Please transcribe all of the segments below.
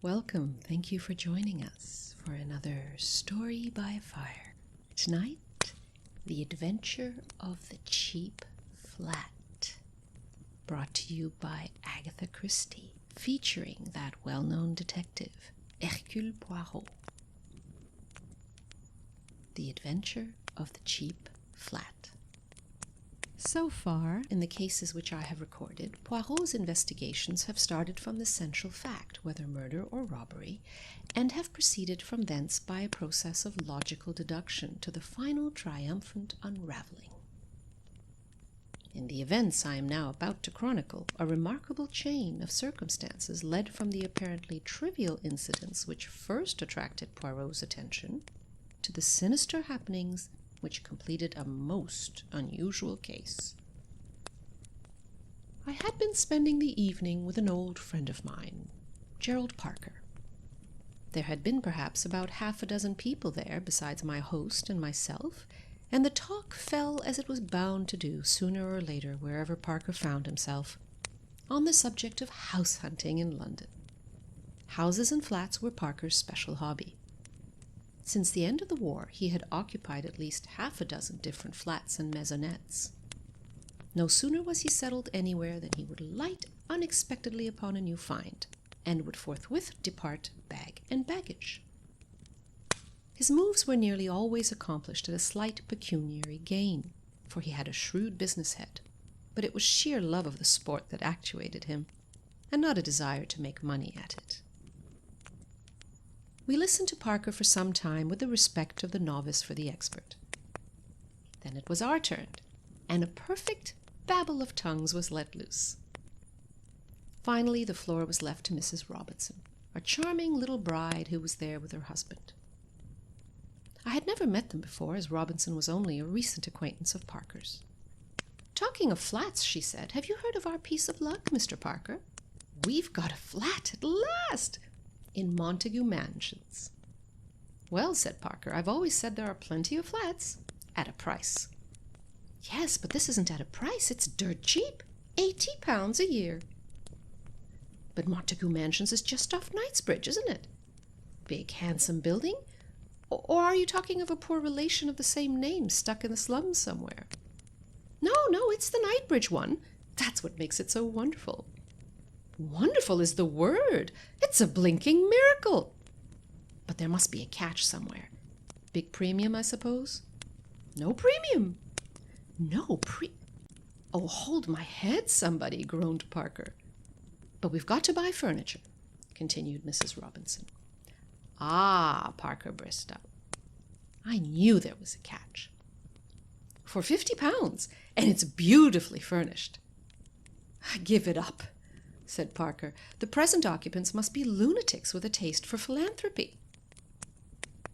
Welcome. Thank you for joining us for another Story by Fire. Tonight, The Adventure of the Cheap Flat, brought to you by Agatha Christie, featuring that well-known detective, Hercule Poirot. The Adventure of the Cheap Flat. So far, in the cases which I have recorded, Poirot's investigations have started from the central fact, whether murder or robbery, and have proceeded from thence by a process of logical deduction to the final triumphant unraveling. In the events I am now about to chronicle, a remarkable chain of circumstances led from the apparently trivial incidents which first attracted Poirot's attention to the sinister happenings which completed a most unusual case. I had been spending the evening with an old friend of mine, Gerald Parker. There had been perhaps about half a dozen people there besides my host and myself, and the talk fell as it was bound to do sooner or later wherever Parker found himself, on the subject of house hunting in London. Houses and flats were Parker's special hobby. Since the end of the war, he had occupied at least half a dozen different flats and maisonettes. No sooner was he settled anywhere than he would light unexpectedly upon a new find, and would forthwith depart bag and baggage. His moves were nearly always accomplished at a slight pecuniary gain, for he had a shrewd business head, but it was sheer love of the sport that actuated him, and not a desire to make money at it. We listened to Parker for some time with the respect of the novice for the expert. Then it was our turn, and a perfect babble of tongues was let loose. Finally, the floor was left to Mrs. Robinson, a charming little bride who was there with her husband. I had never met them before, as Robinson was only a recent acquaintance of Parker's. "Talking of flats," she said, "have you heard of our piece of luck, Mr. Parker? We've got a flat at last! In Montague Mansions." "Well," said Parker, "I've always said there are plenty of flats at a price." "Yes, but this isn't at a price. It's dirt cheap. £80 a year." "But Montague Mansions is just off Knightsbridge, isn't it? Big, handsome building? Or are you talking of a poor relation of the same name stuck in the slums somewhere?" No, it's the Knightsbridge one. That's what makes it so wonderful." "Wonderful is the word. It's a blinking miracle." "But there must be a catch somewhere. Big premium, I suppose?" "No premium." "Oh, hold my head, somebody," groaned Parker. "But we've got to buy furniture," continued Mrs. Robinson. "Ah," Parker burst out. "I knew there was a catch. For £50, and it's beautifully furnished." "Give it up," said Parker. "The present occupants must be lunatics with a taste for philanthropy."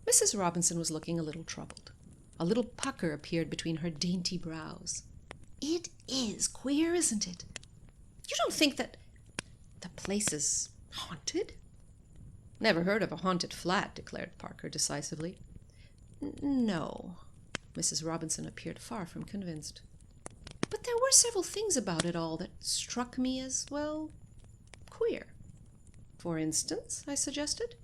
Mrs. Robinson was looking a little troubled. A little pucker appeared between her dainty brows. "It is queer, isn't it? You don't think that the place is haunted?" "Never heard of a haunted flat," declared Parker decisively. "No." Mrs. Robinson appeared far from convinced. "But there were several things about it all that struck me as, well, queer." "For instance?" I suggested.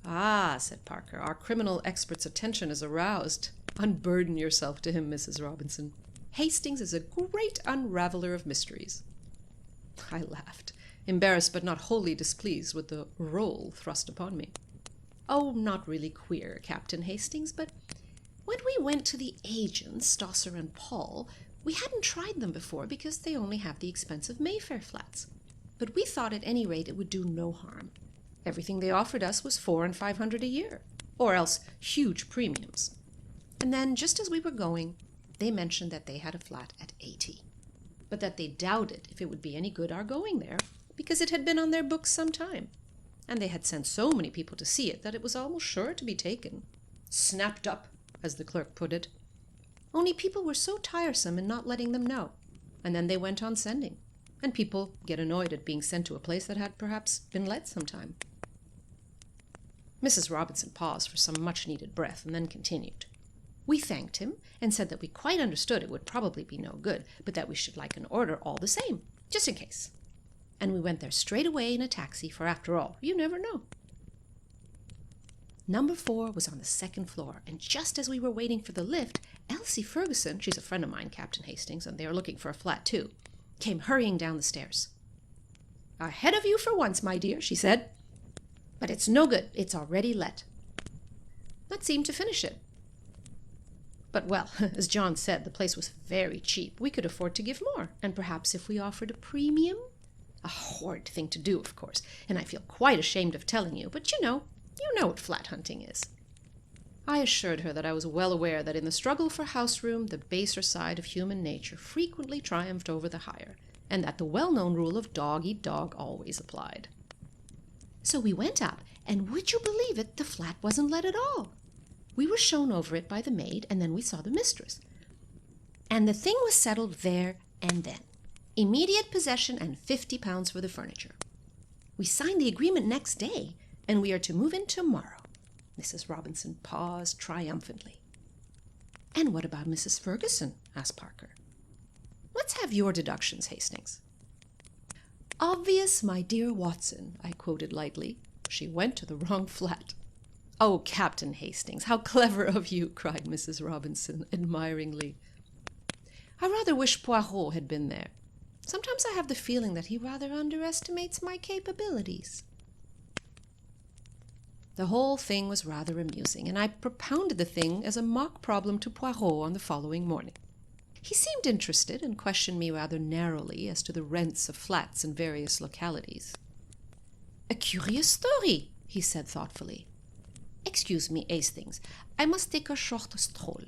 "Ah," said Parker, "our criminal expert's attention is aroused. Unburden yourself to him, Mrs. Robinson. Hastings is a great unraveler of mysteries." I laughed, embarrassed but not wholly displeased with the role thrust upon me. "Oh, not really queer, Captain Hastings, but when we went to the agents, Stosser and Paul, we hadn't tried them before because they only have the expensive Mayfair flats. But we thought at any rate it would do no harm. Everything they offered us was £400 and £500 a year, or else huge premiums. And then, just as we were going, they mentioned that they had a flat at 80, but that they doubted if it would be any good our going there, because it had been on their books some time, and they had sent so many people to see it that it was almost sure to be taken. Snapped up, as the clerk put it. Only people were so tiresome in not letting them know, and then they went on sending, and people get annoyed at being sent to a place that had perhaps been let some time." Mrs. Robinson paused for some much-needed breath, and then continued. "We thanked him, and said that we quite understood it would probably be no good, but that we should like an order all the same, just in case. and we went there straight away in a taxi, for after all, you never know. Number 4 was on the 2nd floor, and just as we were waiting for the lift, Elsie Ferguson, she's a friend of mine, Captain Hastings, and they are looking for a flat too, came hurrying down the stairs. "Ahead of you for once, my dear," she said. "But it's no good. It's already let." That seemed to finish it. But, well, as John said, the place was very cheap. We could afford to give more, and perhaps if we offered a premium? A horrid thing to do, of course, and I feel quite ashamed of telling you, but you know what flat hunting is. I assured her that I was well aware that in the struggle for house room, the baser side of human nature frequently triumphed over the higher, and that the well-known rule of dog eat dog always applied. So we went up, and would you believe it, the flat wasn't let at all. We were shown over it by the maid, and then we saw the mistress. And the thing was settled there and then. Immediate possession and £50 for the furniture. We signed the agreement next day, and we are to move in tomorrow. Mrs. Robinson paused triumphantly. "And what about Mrs. Ferguson?" asked Parker. "Let's have your deductions, Hastings." "Obvious, my dear Watson," I quoted lightly. "She went to the wrong flat." "Oh, Captain Hastings, how clever of you," cried Mrs. Robinson admiringly. "I rather wish Poirot had been there. Sometimes I have the feeling that he rather underestimates my capabilities." The whole thing was rather amusing, and I propounded the thing as a mock problem to Poirot on the following morning. He seemed interested and questioned me rather narrowly as to the rents of flats in various localities. "A curious story," he said thoughtfully. "Excuse me, Hastings, I must take a short stroll."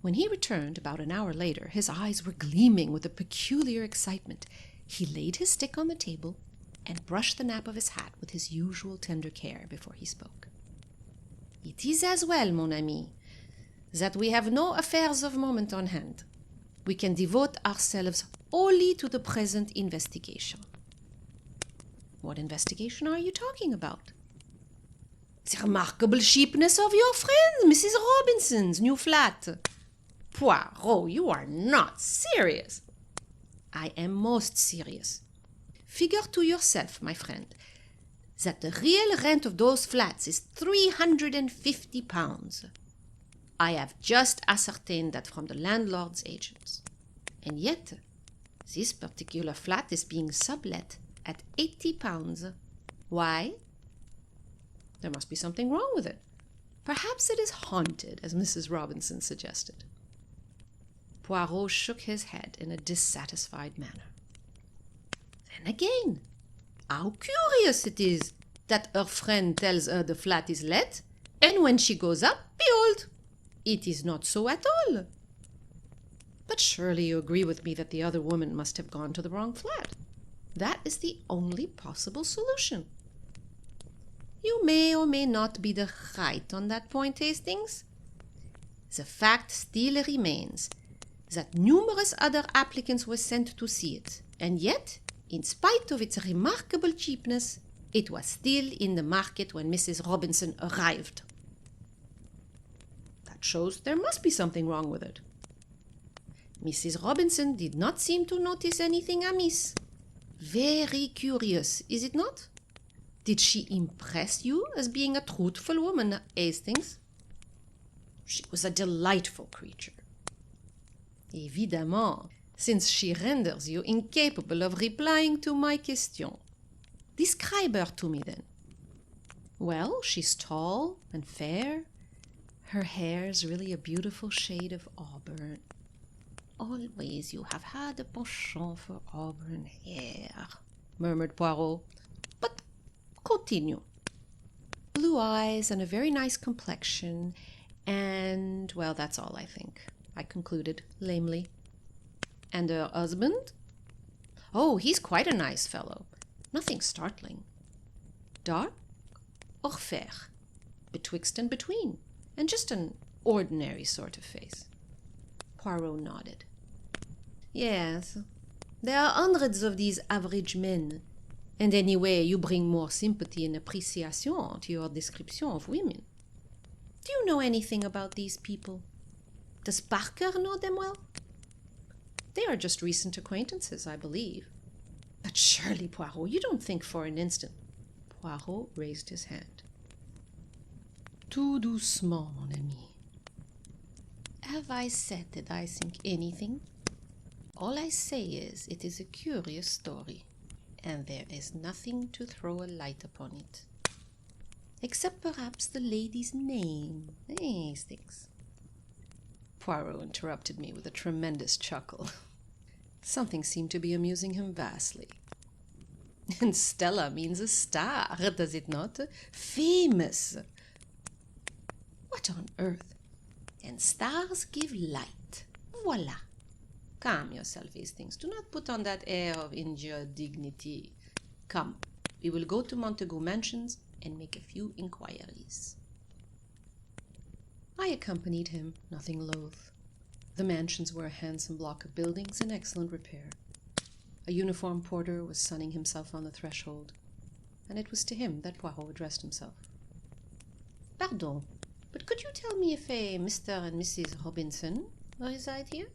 When he returned about an hour later, his eyes were gleaming with a peculiar excitement. He laid his stick on the table and brushed the nap of his hat with his usual tender care before he spoke. "It is as well, mon ami, that we have no affairs of moment on hand. We can devote ourselves wholly to the present investigation." "What investigation are you talking about?" "The remarkable cheapness of your friend, Mrs. Robinson's new flat." "Poirot, you are not serious." "I am most serious. Figure to yourself, my friend, that the real rent of those flats is £350. I have just ascertained that from the landlord's agents. And yet, this particular flat is being sublet at £80. Why? There must be something wrong with it. Perhaps it is haunted, as Mrs. Robinson suggested." Poirot shook his head in a dissatisfied manner. "Then again, how curious it is that her friend tells her the flat is let, and when she goes up, behold, it is not so at all." "But surely you agree with me that the other woman must have gone to the wrong flat. That is the only possible solution." "You may or may not be right on that point, Hastings. The fact still remains that numerous other applicants were sent to see it, and yet, in spite of its remarkable cheapness, it was still in the market when Mrs. Robinson arrived." "That shows there must be something wrong with it." "Mrs. Robinson did not seem to notice anything amiss. Very curious, is it not? Did she impress you as being a truthful woman, Hastings?" "She was a delightful creature." "Évidemment, since she renders you incapable of replying to my question. Describe her to me, then." "Well, she's tall and fair. Her hair's really a beautiful shade of auburn." "Always you have had a penchant for auburn hair," murmured Poirot. "But continue." "Blue eyes and a very nice complexion, and, well, that's all, I think," I concluded lamely. "And her husband?" "Oh, he's quite a nice fellow. Nothing startling. Dark or fair? Betwixt and between, and just an ordinary sort of face." Poirot nodded. "Yes, there are hundreds of these average men, and anyway you bring more sympathy and appreciation to your description of women. Do you know anything about these people? Does Parker know them well?" "They are just recent acquaintances, I believe." But surely, Poirot, you don't think for an instant. Poirot raised his hand. Tout doucement, mon ami. Have I said that I think anything? All I say is it is a curious story, and there is nothing to throw a light upon it. Except perhaps the lady's name. Hastings. Poirot interrupted me with a tremendous chuckle. Something seemed to be amusing him vastly. And Stella means a star, does it not? Famous. What on earth? And stars give light. Voila. Calm yourself, Hastings. Do not put on that air of injured dignity. Come, we will go to Montague Mansions and make a few inquiries. I accompanied him, nothing loath. The mansions were a handsome block of buildings in excellent repair. A uniformed porter was sunning himself on the threshold, and it was to him that Poirot addressed himself. Pardon, but could you tell me if a Mr. and Mrs. Robinson reside here?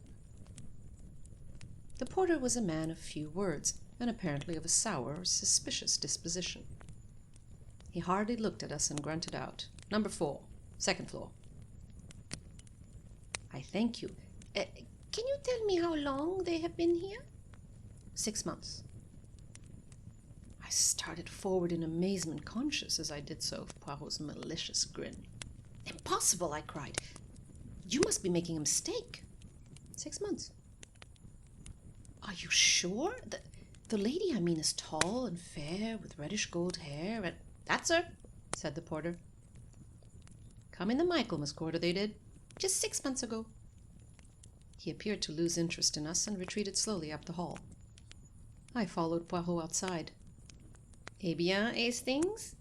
The porter was a man of few words, and apparently of a sour, suspicious disposition. He hardly looked at us and grunted out, "Number 4, second floor." "I thank you. Can you tell me how long they have been here?" 6 months. I started forward in amazement, conscious as I did so of Poirot's malicious grin. "Impossible!" I cried. "You must be making a mistake." 6 months. "Are you sure? The lady I mean is tall and fair, with reddish gold hair, and—" "That's her," said the porter. "Come in the Michaelmas quarter, they did. Just 6 months ago." He appeared to lose interest in us and retreated slowly up the hall. I followed Poirot outside. "Eh bien, Hastings?"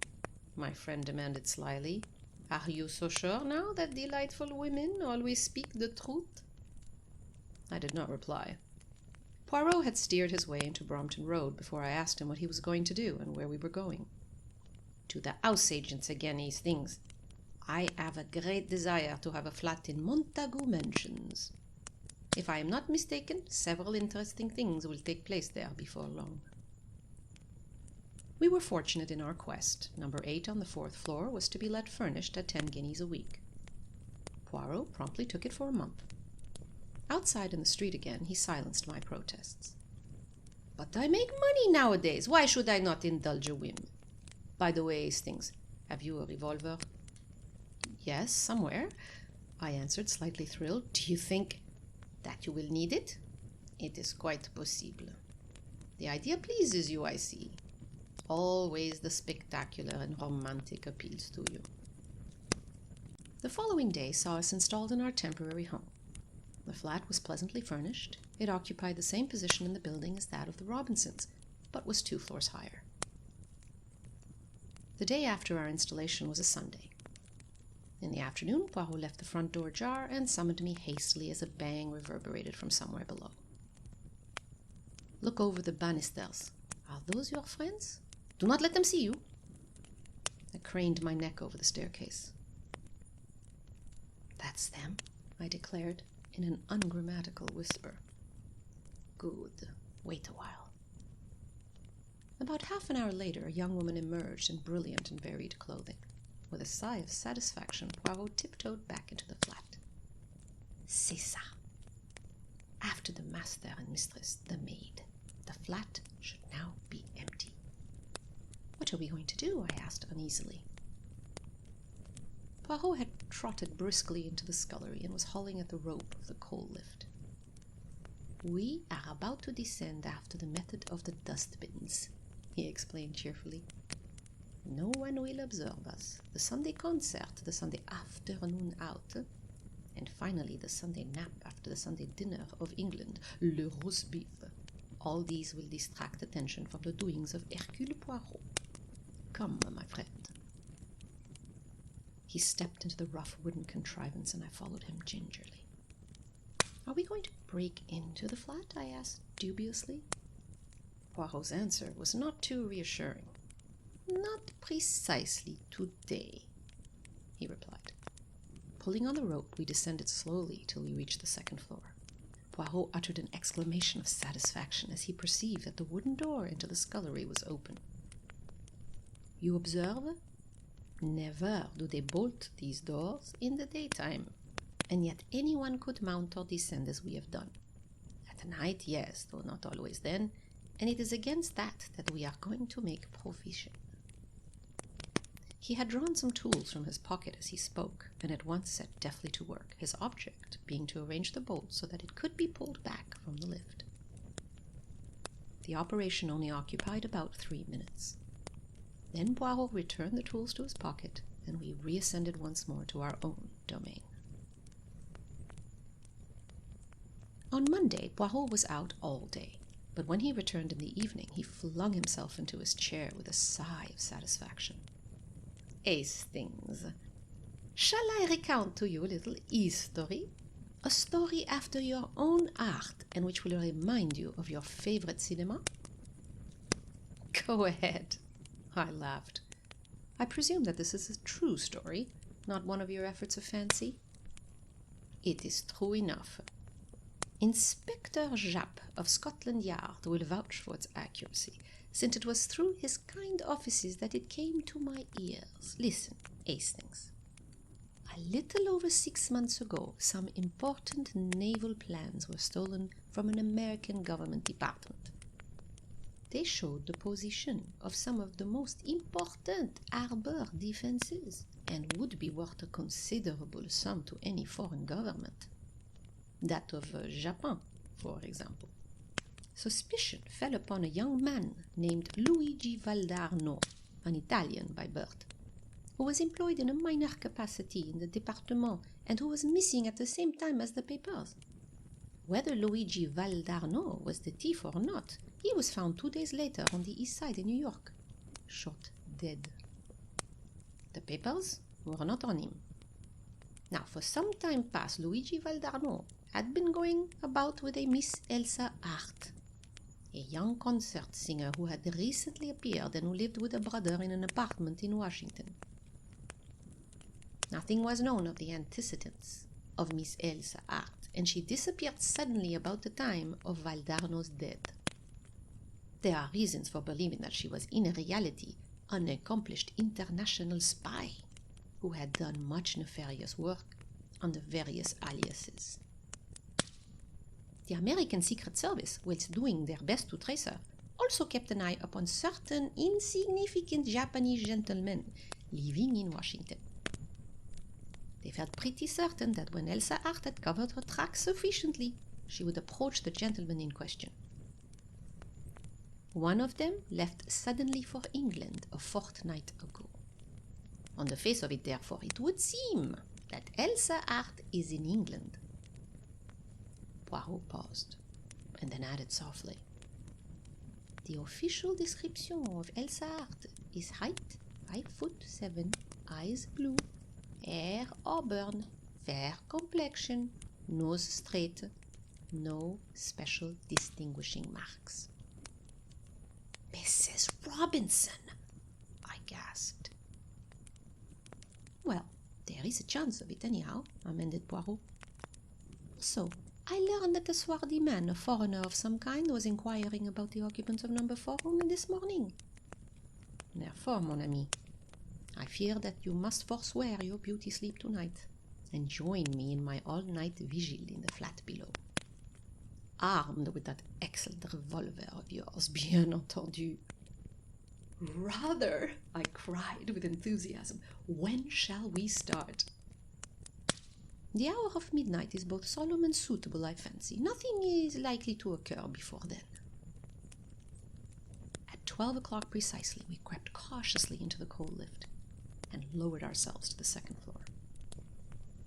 my friend demanded slyly. "Are you so sure now that delightful women always speak the truth?" I did not reply. Poirot had steered his way into Brompton Road before I asked him what he was going to do and where we were going. "To the house agents again, Hastings. I have a great desire to have a flat in Montague Mansions. If I am not mistaken, several interesting things will take place there before long." We were fortunate in our quest. Number 8 on the 4th floor was to be let furnished at 10 guineas a week. Poirot promptly took it for a month. Outside in the street again, he silenced my protests. "But I make money nowadays. Why should I not indulge a whim? By the way, Hastings, have you a revolver?" "Yes, somewhere," I answered, slightly thrilled. "Do you think—" "That you will need it? It is quite possible. The idea pleases you, I see. Always the spectacular and romantic appeals to you." The following day saw us installed in our temporary home. The flat was pleasantly furnished. It occupied the same position in the building as that of the Robinsons, but was 2 floors higher. The day after our installation was a Sunday. In the afternoon, Poirot left the front door ajar and summoned me hastily as a bang reverberated from somewhere below. "Look over the banisters. Are those your friends? Do not let them see you." I craned my neck over the staircase. "That's them," I declared in an ungrammatical whisper. "Good. Wait a while." About half an hour later, a young woman emerged in brilliant and varied clothing. With a sigh of satisfaction, Poirot tiptoed back into the flat. "C'est ça. After the master and mistress, the maid, the flat should now be empty." "What are we going to do?" I asked uneasily. Poirot had trotted briskly into the scullery and was hauling at the rope of the coal lift. "We are about to descend after the method of the dustbins," he explained cheerfully. "No one will observe us. The Sunday concert, the Sunday afternoon out, and finally the Sunday nap after the Sunday dinner of England, le roast beef. All these will distract attention from the doings of Hercule Poirot. Come, my friend." He stepped into the rough wooden contrivance, and I followed him gingerly. "Are we going to break into the flat?" I asked dubiously. Poirot's answer was not too reassuring. "Not precisely today," he replied. Pulling on the rope, we descended slowly till we reached the 2nd floor. Poirot uttered an exclamation of satisfaction as he perceived that the wooden door into the scullery was open. You observe? Never do they bolt these doors in the daytime, and yet anyone could mount or descend as we have done. At night, yes, though not always then, and it is against that we are going to make provision. He had drawn some tools from his pocket as he spoke, and at once set deftly to work, his object being to arrange the bolt so that it could be pulled back from the lift. The operation only occupied about 3 minutes. Then Poirot returned the tools to his pocket, and we reascended once more to our own domain. On Monday, Poirot was out all day, but when he returned in the evening, he flung himself into his chair with a sigh of satisfaction. Hastings, shall I recount to you a little history? A story after your own art, and which will remind you of your favorite cinema? Go ahead, I laughed. I presume that this is a true story, not one of your efforts of fancy? It is true enough. Inspector Japp of Scotland Yard will vouch for its accuracy, since it was through his kind offices that it came to my ears. Listen, Hastings. A little over 6 months ago, some important naval plans were stolen from an American government department. They showed the position of some of the most important harbor defenses, and would be worth a considerable sum to any foreign government. That of Japan, for example. Suspicion fell upon a young man named Luigi Valdarno, an Italian by birth, who was employed in a minor capacity in the département and who was missing at the same time as the papers. Whether Luigi Valdarno was the thief or not, he was found 2 days later on the east side in New York, shot dead. The papers were not on him. Now, for some time past, Luigi Valdarno had been going about with a Miss Elsa Hart, a young concert singer who had recently appeared and who lived with a brother in an apartment in Washington. Nothing was known of the antecedents of Miss Elsa Hart, and she disappeared suddenly about the time of Valdarno's death. There are reasons for believing that she was in reality an accomplished international spy who had done much nefarious work under various aliases. The American Secret Service, whilst doing their best to trace her, also kept an eye upon certain insignificant Japanese gentlemen living in Washington. They felt pretty certain that when Elsa Hart had covered her tracks sufficiently, she would approach the gentleman in question. One of them left suddenly for England a fortnight ago. On the face of it, therefore, it would seem that Elsa Hart is in England. Poirot paused, and then added softly, The official description of Elsa Hart is height 5'7", eyes blue, hair auburn, fair complexion, nose straight, no special distinguishing marks. Mrs. Robinson, I gasped. Well, there is a chance of it anyhow, amended Poirot. So, I learned that a swarthy man, a foreigner of some kind, was inquiring about the occupants of number 4 only this morning. Therefore, mon ami, I fear that you must forswear your beauty sleep tonight, and join me in my all-night vigil in the flat below. Armed with that excellent revolver of yours, bien entendu. Rather, I cried with enthusiasm. When shall we start? The hour of midnight is both solemn and suitable, I fancy. Nothing is likely to occur before then. At 12 o'clock precisely, we crept cautiously into the coal lift and lowered ourselves to the second floor.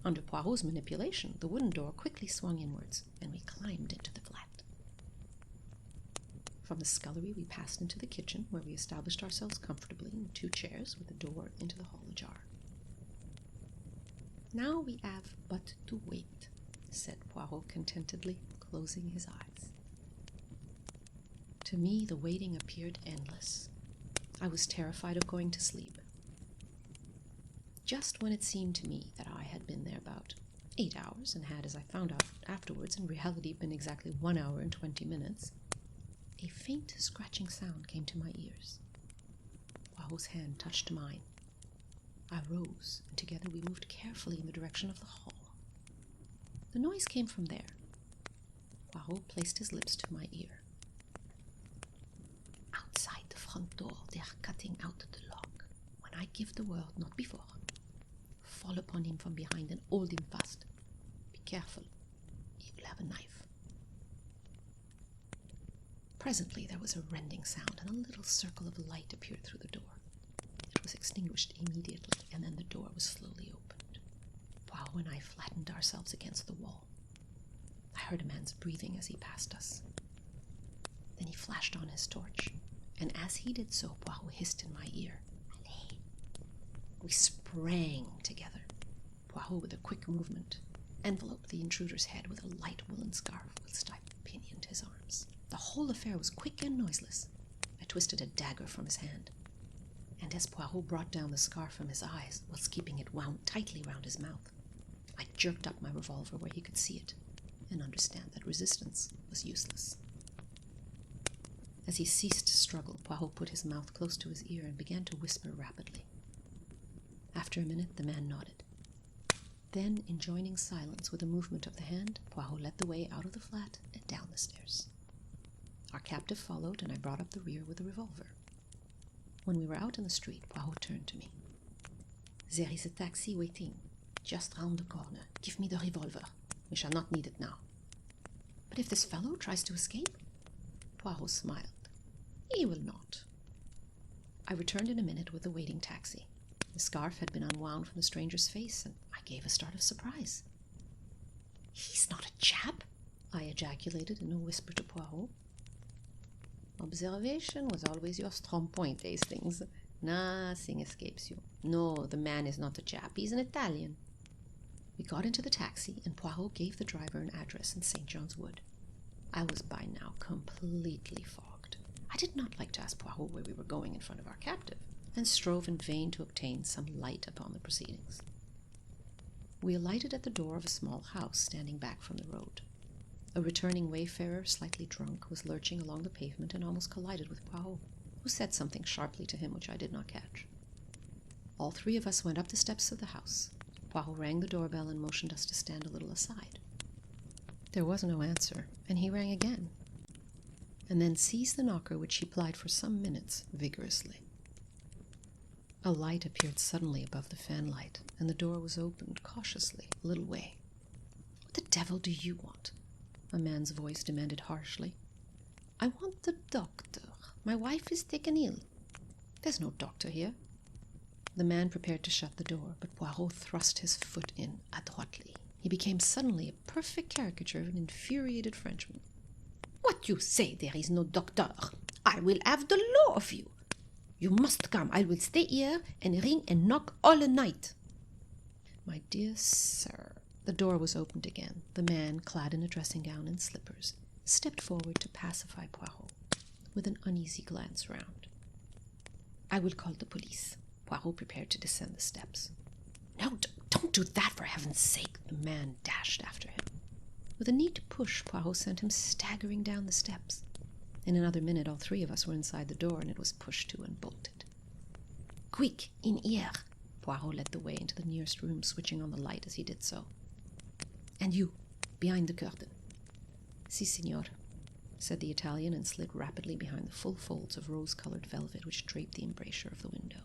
Under Poirot's manipulation, the wooden door quickly swung inwards, and we climbed into the flat. From the scullery, we passed into the kitchen, where we established ourselves comfortably in 2 chairs with the door into the hall ajar. Now we have but to wait, said Poirot contentedly, closing his eyes. To me, the waiting appeared endless. I was terrified of going to sleep. Just when it seemed to me that I had been thereabout, 8 hours, and had, as I found out afterwards, in reality been exactly 1 hour and 20 minutes, a faint scratching sound came to my ears. Poirot's hand touched mine. I rose, and together we moved carefully in the direction of the hall. The noise came from there. Poirot placed his lips to my ear. Outside the front door, they are cutting out the lock. When I give the word, not before, fall upon him from behind and hold him fast. Be careful. He will have a knife. Presently there was a rending sound, and a little circle of light appeared through the door. It was extinguished immediately, and then the door was slowly opened. Poirot and I flattened ourselves against the wall. I heard a man's breathing as he passed us. Then he flashed on his torch, and as he did so, Poirot hissed in my ear, "Allez!" We sprang together. Poirot, with a quick movement, enveloped the intruder's head with a light woolen scarf whilst I pinioned his arms. The whole affair was quick and noiseless. I twisted a dagger from his hand, and as Poirot brought down the scarf from his eyes, whilst keeping it wound tightly round his mouth, I jerked up my revolver where he could see it, and understand that resistance was useless. As he ceased to struggle, Poirot put his mouth close to his ear and began to whisper rapidly. After a minute, the man nodded. Then, enjoining silence with a movement of the hand, Poirot led the way out of the flat and down the stairs. Our captive followed, and I brought up the rear with the revolver. When we were out in the street, Poirot turned to me. "There is a taxi waiting, just round the corner. Give me the revolver. We shall not need it now." "But if this fellow tries to escape?" Poirot smiled. "He will not." I returned in a minute with the waiting taxi. The scarf had been unwound from the stranger's face, and I gave a start of surprise. "He's not a chap!" I ejaculated in a whisper to Poirot. "Observation was always your strong point, Hastings. Nothing escapes you. No, the man is not a chap. He's an Italian." We got into the taxi, and Poirot gave the driver an address in St. John's Wood. I was by now completely fogged. I did not like to ask Poirot where we were going in front of our captive, and strove in vain to obtain some light upon the proceedings. We alighted at the door of a small house standing back from the road. A returning wayfarer, slightly drunk, was lurching along the pavement and almost collided with Poirot, who said something sharply to him which I did not catch. All three of us went up the steps of the house. Poirot rang the doorbell and motioned us to stand a little aside. There was no answer, and he rang again, and then seized the knocker, which he plied for some minutes vigorously. A light appeared suddenly above the fanlight, and the door was opened cautiously a little way. "What the devil do you want?" a man's voice demanded harshly. "I want the doctor. My wife is taken ill." "There's no doctor here." The man prepared to shut the door, but Poirot thrust his foot in adroitly. He became suddenly a perfect caricature of an infuriated Frenchman. "What you say? There is no doctor. I will have the law of you. You must come. I will stay here and ring and knock all the night." "My dear sir," the door was opened again. The man, clad in a dressing gown and slippers, stepped forward to pacify Poirot, with an uneasy glance round. "I will call the police." Poirot prepared to descend the steps. "No, don't do that, for heaven's sake!" The man dashed after him. With a neat push, Poirot sent him staggering down the steps. In another minute, all three of us were inside the door, and it was pushed to and bolted. "Quick, in here!" Poirot led the way into the nearest room, switching on the light as he did so. "And you, behind the curtain." "Si, signor," said the Italian, and slid rapidly behind the full folds of rose-colored velvet which draped the embrasure of the window.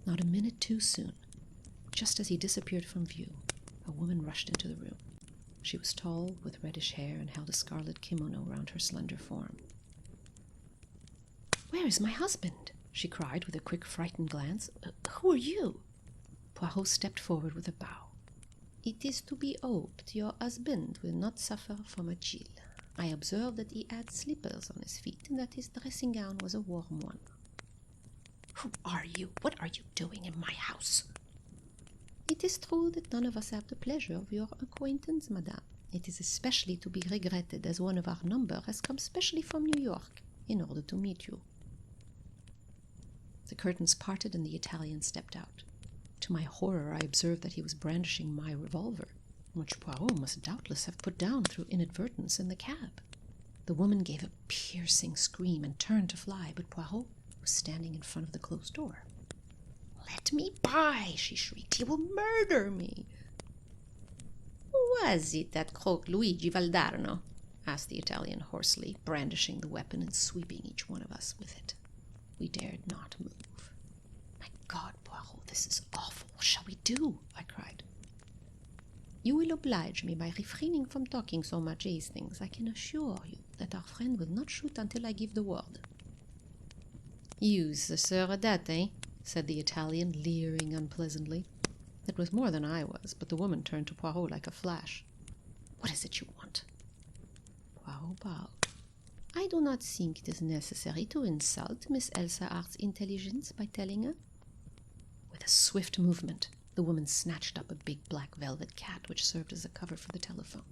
Not a minute too soon, just as he disappeared from view, a woman rushed into the room. She was tall, with reddish hair, and held a scarlet kimono round her slender form. "Where is my husband?" she cried with a quick, frightened glance. "Who are you?" Poirot stepped forward with a bow. "It is to be hoped your husband will not suffer from a chill. I observed that he had slippers on his feet, and that his dressing gown was a warm one." "Who are you? What are you doing in my house?" "It is true that none of us have the pleasure of your acquaintance, madame. It is especially to be regretted, as one of our number has come specially from New York in order to meet you." The curtains parted, and the Italian stepped out. To To my horror, I observed that he was brandishing my revolver, which Poirot must doubtless have put down through inadvertence in the cab. The woman gave a piercing scream and turned to fly, but Poirot was standing in front of the closed door. "Let me by!" she shrieked. "He will murder me!" "Who was it that croaked Luigi Valdarno?" asked the Italian hoarsely, brandishing the weapon and sweeping each one of us with it. We dared not move. "My God, Poirot, this is awful. What shall we do?" I cried. "You will oblige me by refraining from talking so much, Hastings. I can assure you that our friend will not shoot until I give the word." "You's the sir of that, eh?" said the Italian, leering unpleasantly. It was more than I was, but the woman turned to Poirot like a flash. "What is it you want?" Poirot bowed. "I do not think it is necessary to insult Miss Elsa Hart's intelligence by telling her." With a swift movement, the woman snatched up a big black velvet cat which served as a cover for the telephone.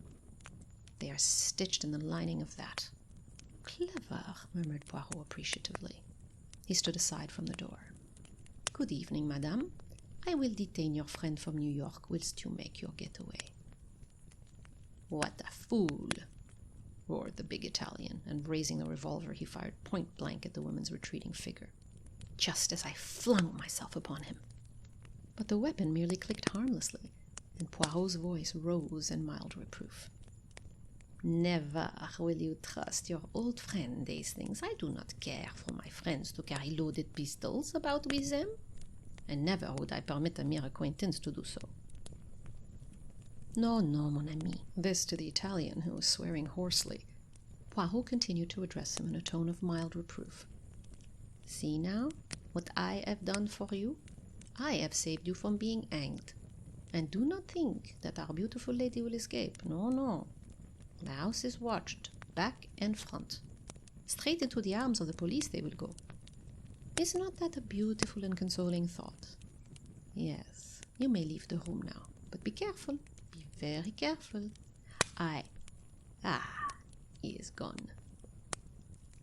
"They are stitched in the lining of that." "Clever," murmured Poirot appreciatively. He stood aside from the door. "Good evening, madame. I will detain your friend from New York whilst you make your getaway." "What a fool!" roared the big Italian, and raising the revolver he fired point-blank at the woman's retreating figure, just as I flung myself upon him. But the weapon merely clicked harmlessly, and Poirot's voice rose in mild reproof. "Never will you trust your old friend, Hastings. I do not care for my friends to carry loaded pistols about with them, and never would I permit a mere acquaintance to do so." "No, no, mon ami." This to the Italian, who was swearing hoarsely. Poirot continued to address him in a tone of mild reproof. "See now what I have done for you. I have saved you from being hanged. And do not think that our beautiful lady will escape. No, no. The house is watched, back and front. Straight into the arms of the police they will go. Is not that a beautiful and consoling thought? Yes, you may leave the room now, but be careful, be very careful. He is gone."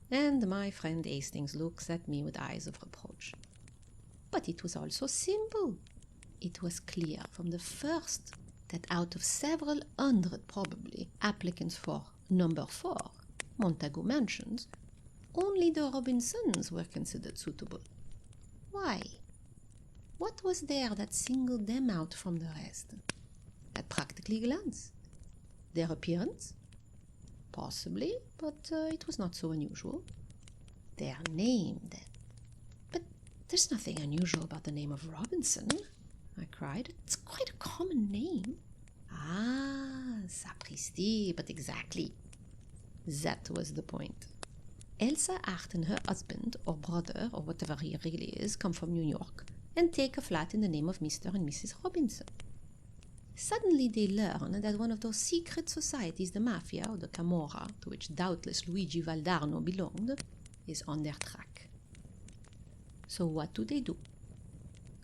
And my friend Hastings looks at me with eyes of reproach. "But it was all so simple. It was clear from the first that out of several hundred, probably, applicants for number 4, Montague Mansions, only the Robinsons were considered suitable. Why? What was there that singled them out from the rest? At practically glance. Their appearance? Possibly, but it was not so unusual. Their name, then. But there's nothing unusual about the name of Robinson," I cried. "It's quite a common name." "Ah, sapristi, but exactly. That was the point. Elsa Hart and her husband, or brother, or whatever he really is, come from New York and take a flat in the name of Mr. and Mrs. Robinson. Suddenly they learn that one of those secret societies, the Mafia or the Camorra, to which doubtless Luigi Valdarno belonged, is on their track. So what do?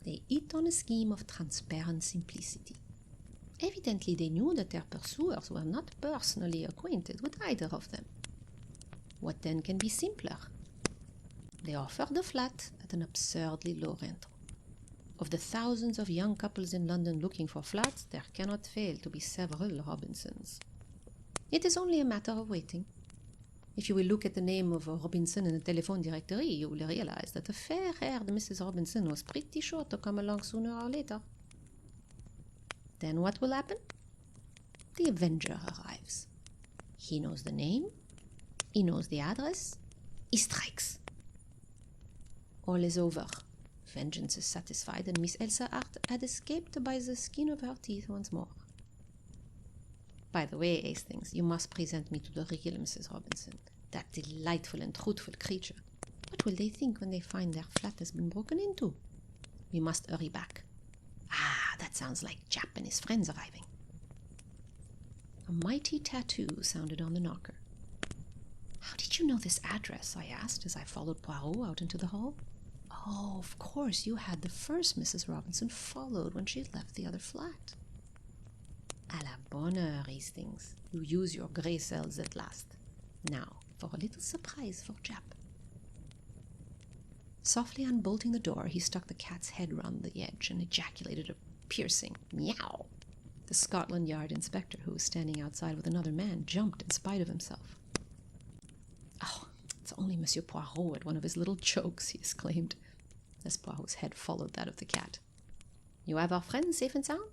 They hit on a scheme of transparent simplicity. Evidently they knew that their pursuers were not personally acquainted with either of them. What then can be simpler? They offer the flat at an absurdly low rental. Of the thousands of young couples in London looking for flats, there cannot fail to be several Robinsons. It is only a matter of waiting. If you will look at the name of Robinson in the telephone directory, you will realize that the fair-haired Mrs. Robinson was pretty sure to come along sooner or later. Then what will happen? The Avenger arrives. He knows the name, he knows the address, he strikes. All is over. Vengeance is satisfied, and Miss Elsa Hart had escaped by the skin of her teeth once more. By the way, Hastings, you must present me to the real Mrs. Robinson, that delightful and truthful creature. What will they think when they find their flat has been broken into? We must hurry back. That sounds like Jap and his friends arriving. A mighty tattoo sounded on the knocker. "How did you know this address?" I asked as I followed Poirot out into the hall. "Oh, of course, you had the first Mrs. Robinson followed when she left the other flat." "À la bonne heure, Hastings. You use your grey cells at last. Now, for a little surprise for Jap." Softly unbolting the door, he stuck the cat's head round the edge and ejaculated a piercing meow. The Scotland Yard inspector, who was standing outside with another man, jumped in spite of himself. "Oh, it's only Monsieur Poirot at one of his little jokes," he exclaimed, as Poirot's head followed that of the cat. "You have our friends safe and sound?"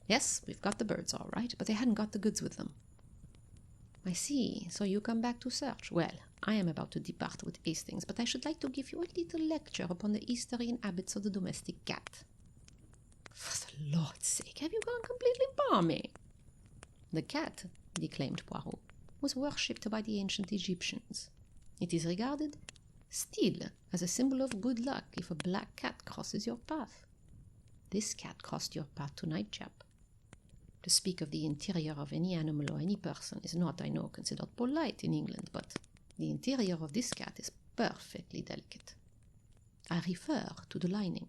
"Yes, we've got the birds all right, but they hadn't got the goods with them." "I see, so you come back to search. Well, I am about to depart with Hastings, but I should like to give you a little lecture upon the history and habits of the domestic cat." "For the Lord's sake, have you gone completely balmy?" "The cat," declaimed Poirot, "was worshipped by the ancient Egyptians. It is regarded still as a symbol of good luck if a black cat crosses your path. This cat crossed your path tonight, chap. To speak of the interior of any animal or any person is not, I know, considered polite in England, but the interior of this cat is perfectly delicate. I refer to the lining."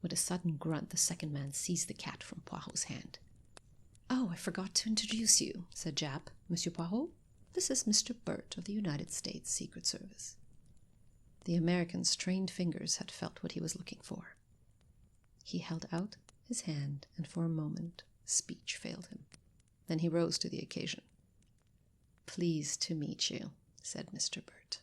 With a sudden grunt, the second man seized the cat from Poirot's hand. "Oh, I forgot to introduce you," said Jap. "Monsieur Poirot, this is Mr. Burt of the United States Secret Service." The American's trained fingers had felt what he was looking for. He held out his hand, and for a moment speech failed him. Then he rose to the occasion. "Pleased to meet you," said Mr. Burt.